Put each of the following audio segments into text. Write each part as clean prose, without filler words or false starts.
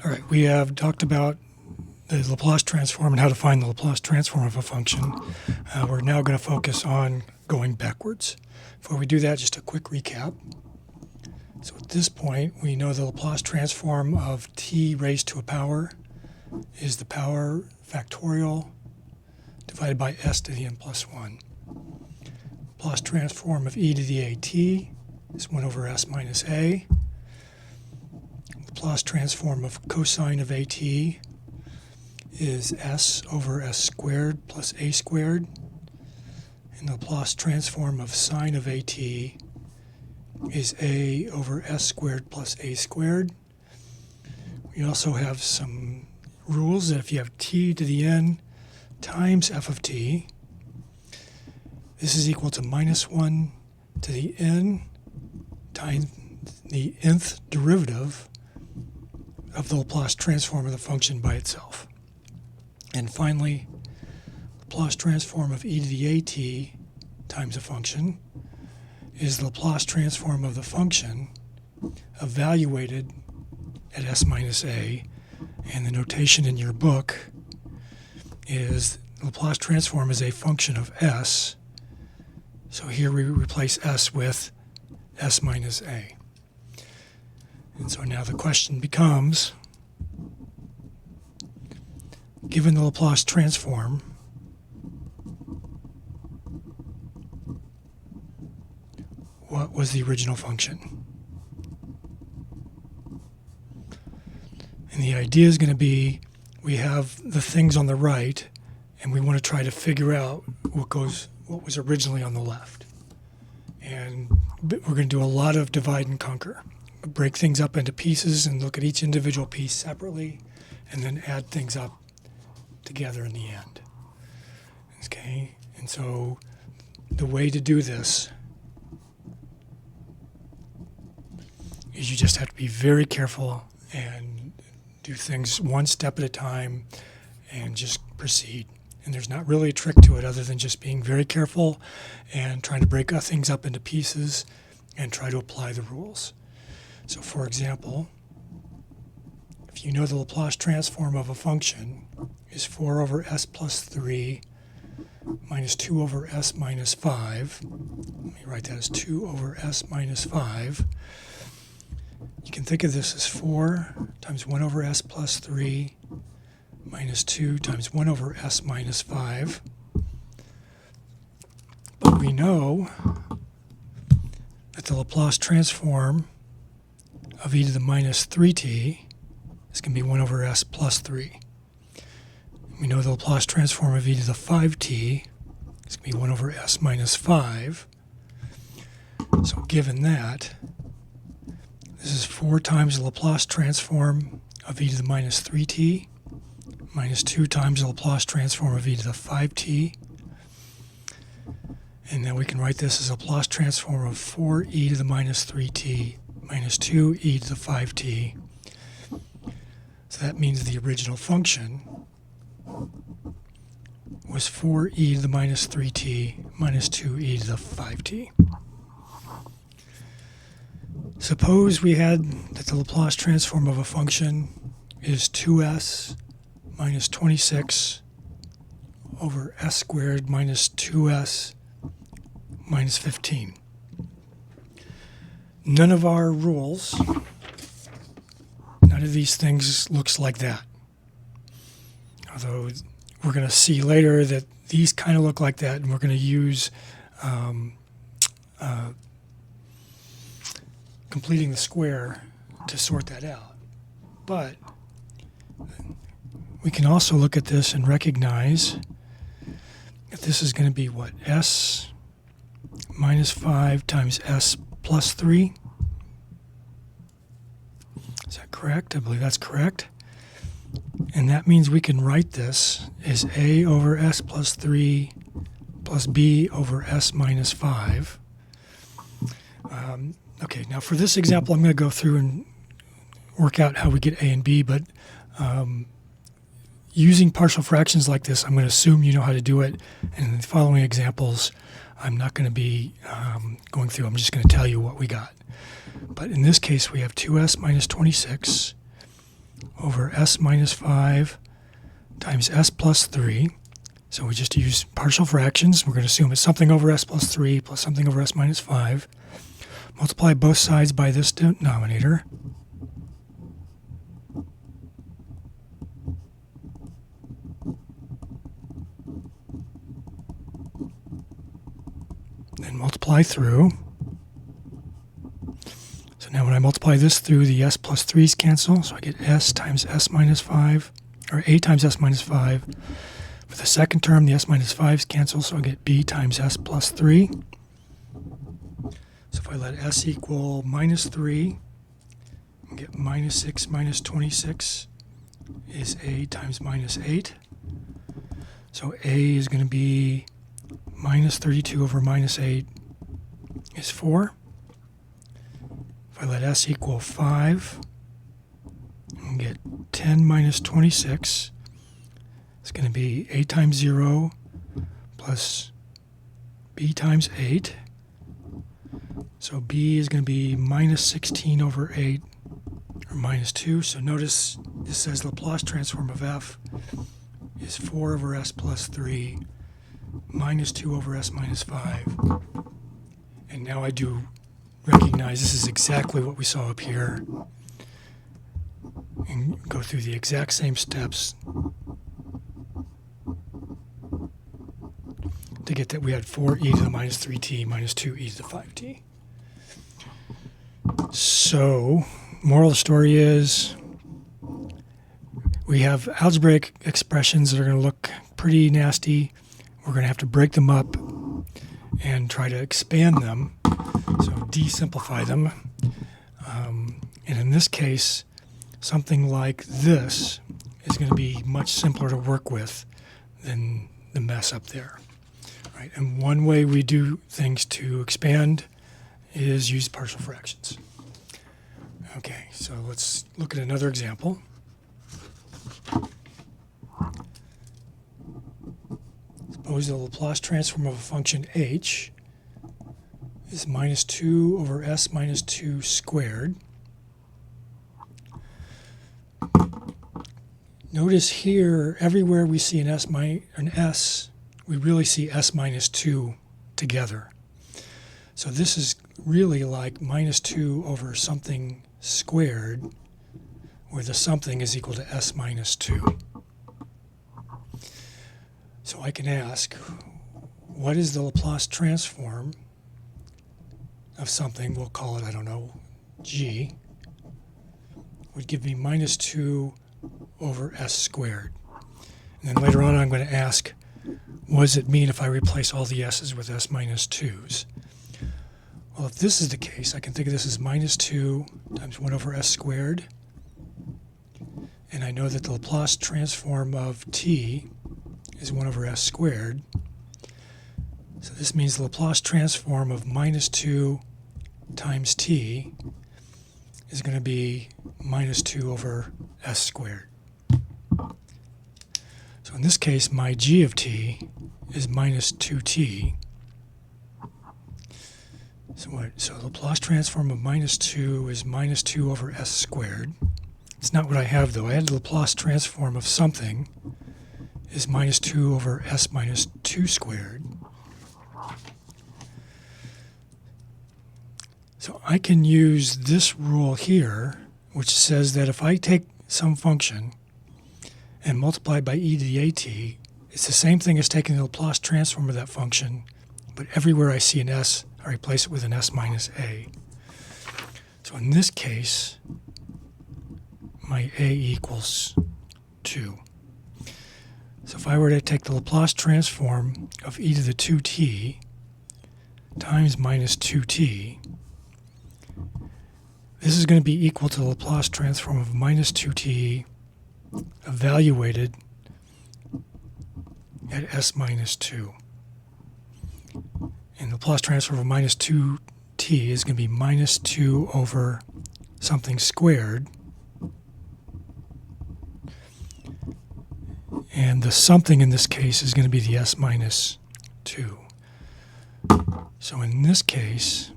All right, we have talked about the Laplace transform and how to find the Laplace transform of a function. We're now going to focus on going backwards. Before we do that, just a quick recap. So at this point, we know the Laplace transform of t raised to a power is the power factorial divided by s to the n plus 1. Laplace transform of e to the at is 1 over s minus a. Laplace transform of cosine of at is s over s squared plus a squared. And the Laplace transform of sine of at is a over s squared plus a squared. We also have some rules that if you have t to the n times f of t, this is equal to minus 1 to the n times the nth derivative of the Laplace transform of the function by itself. And finally, Laplace transform of e to the at times a function is the Laplace transform of the function evaluated at s minus a, and the notation in your book is the Laplace transform is a function of s. So here we replace s with s minus a. And so now the question becomes, given the Laplace transform, what was the original function? And the idea is going to be, we have the things on the right, and we want to try to figure out what was originally on the left. And we're going to do a lot of divide and conquer. Break things up into pieces and look at each individual piece separately, and then add things up together in the end. Okay, and so the way to do this is you just have to be very careful and do things one step at a time and just proceed. And there's not really a trick to it other than just being very careful and trying to break things up into pieces and try to apply the rules. So for example, if you know the Laplace transform of a function is 4 over s plus 3 minus 2 over s minus 5, let me write that as 2 over s minus 5. You can think of this as 4 times 1 over s plus 3 minus 2 times 1 over s minus 5. But we know that the Laplace transform of e to the minus 3t is going to be 1 over s plus 3. We know the Laplace transform of e to the 5t is going to be 1 over s minus 5. So given that, this is 4 times the Laplace transform of e to the minus 3t minus 2 times the Laplace transform of e to the 5t. And then we can write this as a Laplace transform of 4e to the minus 3t minus 2e to the 5t. So that means the original function was 4e to the minus 3t minus 2e to the 5t. Suppose we had that the Laplace transform of a function is 2s minus 26 over s squared minus 2s minus 15. None of our rules, none of these things looks like that. Although we're going to see later that these kind of look like that, and we're going to use completing the square to sort that out. But we can also look at this and recognize that this is going to be what? S minus 5 times s plus 3. Is that correct? I believe that's correct. And that means we can write this as a over s plus 3 plus b over s minus 5. Okay, now for this example, I'm going to go through and work out how we get a and b, but using partial fractions like this, I'm going to assume you know how to do it. And in the following examples, I'm not going to be going through. I'm just going to tell you what we got. But in this case, we have 2s minus 26 over s minus 5 times s plus 3. So we just use partial fractions. We're going to assume it's something over s plus 3 plus something over s minus 5. Multiply both sides by this denominator. Then multiply through. So now when I multiply this through, the s plus 3's cancel. So I get s times s minus 5, or a times s minus 5. For the second term, the s minus 5's cancel, so I get b times s plus 3. So if I let s equal minus 3, I get minus 6 minus 26 is a times minus 8. So a is going to be minus 32 over minus 8 is 4. If I let s equal 5, I get 10 minus 26. It's going to be a times 0 plus b times 8. So b is going to be minus 16 over 8, or minus 2. So notice this says Laplace transform of f is 4 over s plus 3 minus 2 over s minus 5. And now I do recognize this is exactly what we saw up here. And go through the exact same steps to get that we had 4e to the minus 3t minus 2e to the 5t. So, moral of the story is we have algebraic expressions that are going to look pretty nasty. We're going to have to break them up and try to expand them, so de-simplify them. And in this case, something like this is going to be much simpler to work with than the mess up there. Right? And one way we do things to expand is use partial fractions. Okay, so let's look at another example. Suppose the Laplace transform of a function h is minus 2 over s minus 2 squared. Notice here, everywhere we see an s, we really see s minus 2 together. So this is really like minus 2 over something squared, where the something is equal to s minus 2. So I can ask, what is the Laplace transform of something? We'll call it, I don't know, g. Would give me minus 2 over s squared. And then later on I'm going to ask, what does it mean if I replace all the s's with s minus 2's? Well, if this is the case, I can think of this as minus 2 times 1 over s squared. And I know that the Laplace transform of t is 1 over s squared. So this means the Laplace transform of minus 2 times t is going to be minus 2 over s squared. So in this case, my g of t is minus 2t. So the Laplace transform of minus 2 is minus 2 over s squared. It's not what I have, though. I had the Laplace transform of something is minus 2 over s minus 2 squared. So I can use this rule here, which says that if I take some function and multiply it by e to the at, it's the same thing as taking the Laplace transform of that function, but everywhere I see an s, I replace it with an s minus a. So in this case, my a equals 2. So if I were to take the Laplace transform of e to the 2t times minus 2t, this is going to be equal to the Laplace transform of minus 2t evaluated at s minus 2. And the Laplace transform of minus 2t is going to be minus 2 over something squared. And the something in this case is going to be the s minus 2. So in this case,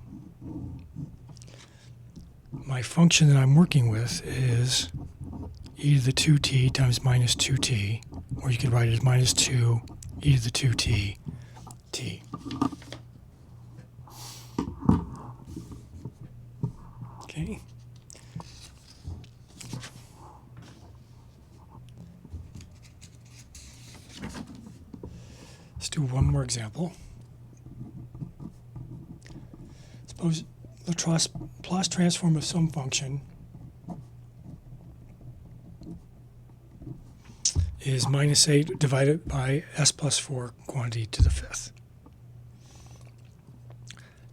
my function that I'm working with is e to the 2t times minus 2t, or you could write it as minus 2 e to the 2t t. Okay. Let's do one more example. Suppose Laplace transform of some function is minus 8 divided by s plus 4 quantity to the fifth.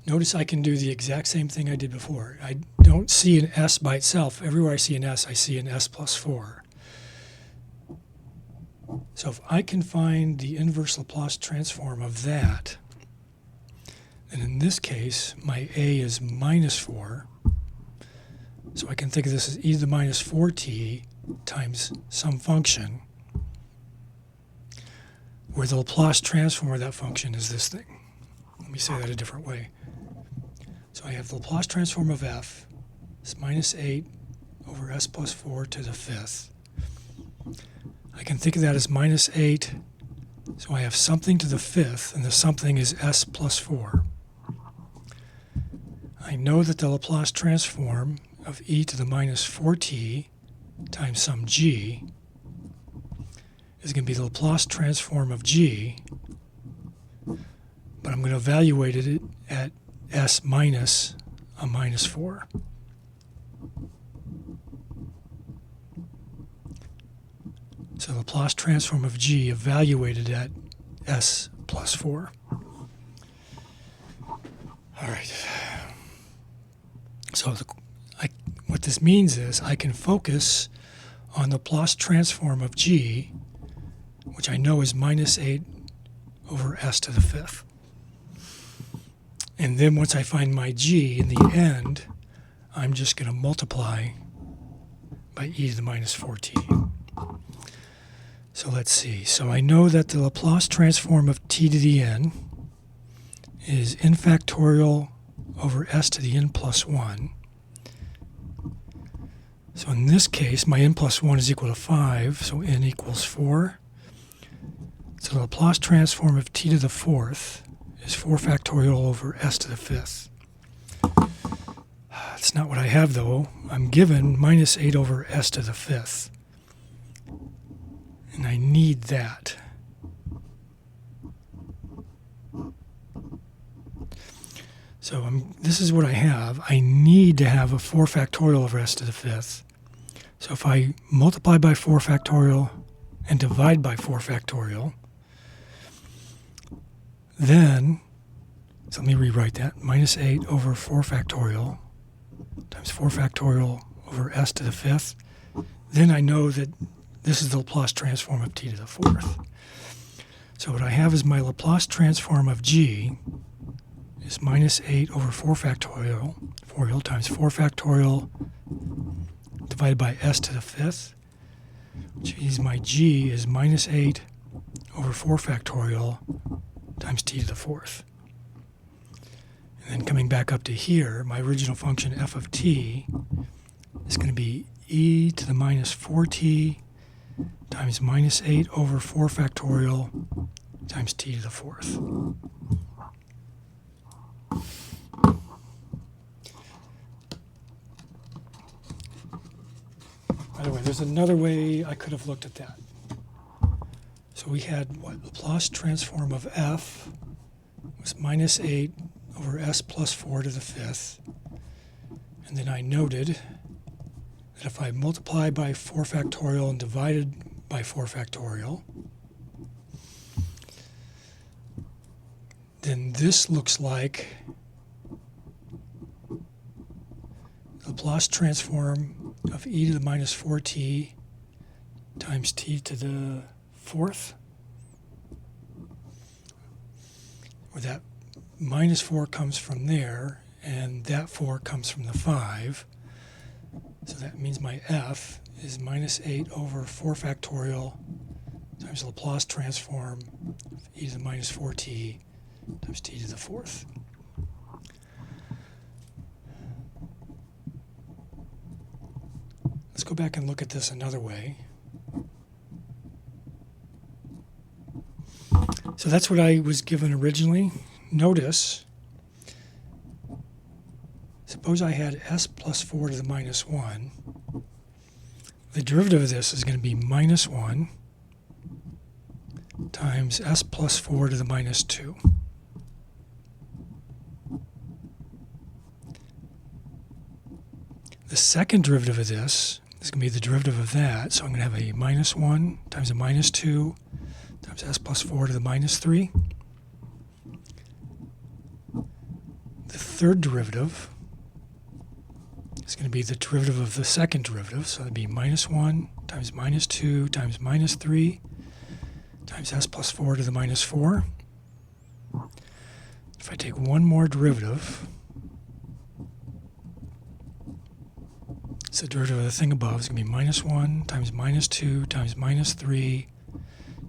Notice I can do the exact same thing I did before. I don't see an s by itself. Everywhere I see an s, I see an s plus 4. So if I can find the inverse Laplace transform of that, then in this case, my a is minus 4. So I can think of this as e to the minus 4t times some function, where the Laplace transform of that function is this thing. Let me say that a different way. So I have the Laplace transform of f is minus 8 over s plus 4 to the fifth. I can think of that as minus 8, so I have something to the fifth, and the something is s plus 4. I know that the Laplace transform of e to the minus 4t times some g is going to be the Laplace transform of g, but I'm going to evaluate it at s minus a minus 4. So the Laplace transform of g evaluated at s plus 4. All right. So what this means is I can focus on the Laplace transform of g, which I know is minus 8 over s to the fifth. And then once I find my g in the end, I'm just going to multiply by e to the minus 4t. So let's see. So I know that the Laplace transform of t to the n is n factorial over s to the n plus 1. So in this case, my n plus 1 is equal to 5, so n equals 4. So the Laplace transform of t to the fourth is 4 factorial over s to the fifth. That's not what I have, though. I'm given minus 8 over s to the fifth. And I need that. So this is what I have. I need to have a 4 factorial over s to the fifth. So if I multiply by 4 factorial and divide by 4 factorial, then, so let me rewrite that, minus 8 over 4 factorial times 4 factorial over s to the fifth. Then I know that this is the Laplace transform of t to the fourth. So what I have is my Laplace transform of g is minus 8 over 4 factorial times 4 factorial divided by s to the fifth, which means my g is minus 8 over 4 factorial times t to the fourth. And then coming back up to here, my original function f of t is going to be e to the minus 4t times minus 8 over 4 factorial times t to the fourth. By the way, there's another way I could have looked at that. So we had what? Laplace transform of f was minus 8 over s plus 4 to the fifth. And then I noted that if I multiply by 4 factorial and divided by 4 factorial, then this looks like Laplace transform of e to the minus 4t times t to the fourth, where that minus 4 comes from there, and that 4 comes from the 5. So that means my f is minus 8 over 4 factorial times Laplace transform of e to the minus 4t times t to the fourth. Let's let's go back and look at this another way. So that's what I was given originally. Notice, suppose I had s plus 4 to the minus 1. The derivative of this is going to be minus 1 times s plus 4 to the minus 2. The second derivative of this is going to be the derivative of that, so I'm going to have a minus 1 times a minus 2 times s plus 4 to the minus 3. The third derivative is going to be the derivative of the second derivative, so it would be minus 1 times minus 2 times minus 3 times s plus 4 to the minus 4. If I take one more derivative, so the derivative of the thing above is going to be minus 1 times minus 2 times minus 3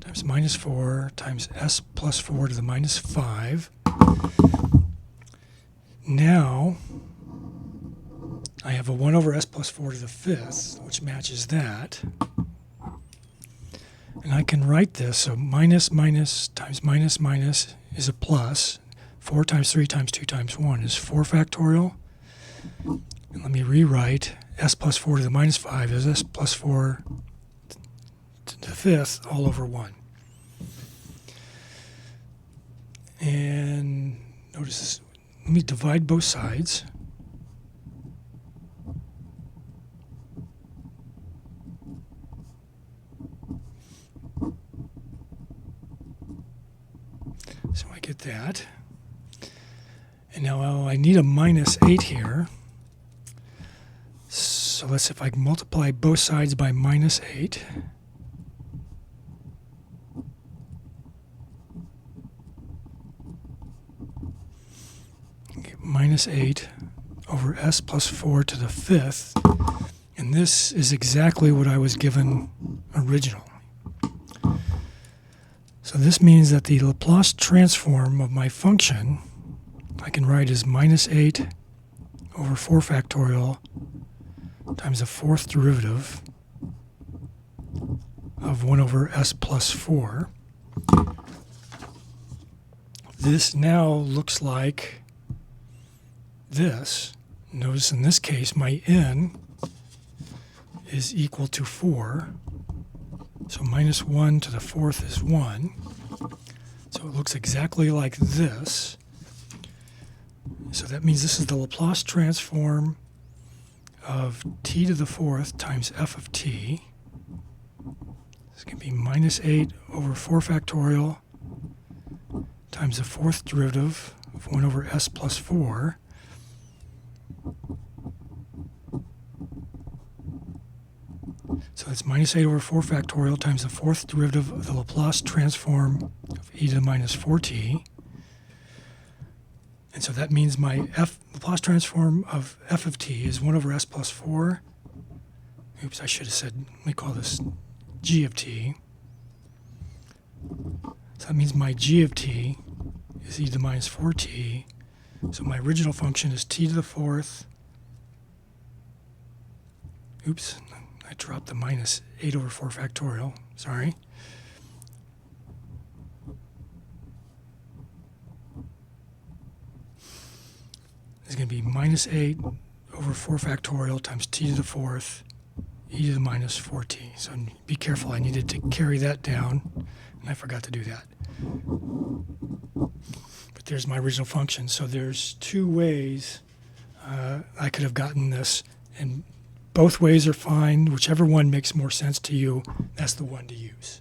times minus 4 times s plus 4 to the minus 5. Now, I have a 1 over s plus 4 to the 5th, which matches that. And I can write this, so minus minus times minus minus is a plus. 4 times 3 times 2 times 1 is 4 factorial. And let me rewrite s plus 4 to the minus 5 is s plus 4 to the 5th all over 1. And notice this. Let me divide both sides. So I get that. And now I need a minus 8 here. So let's see if I can multiply both sides by minus 8. Get minus 8 over s plus 4 to the 5th. And this is exactly what I was given originally. So this means that the Laplace transform of my function I can write as minus 8 over 4 factorial times the fourth derivative of 1 over s plus 4. This now looks like this. Notice in this case my n is equal to 4. So minus 1 to the 4th is 1. So it looks exactly like this. So that means this is the Laplace transform of t to the 4th times f of t. This can be minus 8 over 4 factorial times the fourth derivative of 1 over s plus 4. So that's minus 8 over 4 factorial times the fourth derivative of the Laplace transform of e to the minus 4t. And so that means my Laplace transform of f of t is 1 over s plus 4. Oops, I should have said, let me call this g of t. So that means my g of t is e to the minus 4t. So my original function is t to the 4th. Oops, I dropped the minus 8 over 4 factorial. Sorry. It's going to be minus 8 over 4 factorial times t to the 4th e to the minus 4t. So be careful, I needed to carry that down, and I forgot to do that. But there's my original function. So there's two ways I could have gotten this, and both ways are fine. Whichever one makes more sense to you, that's the one to use.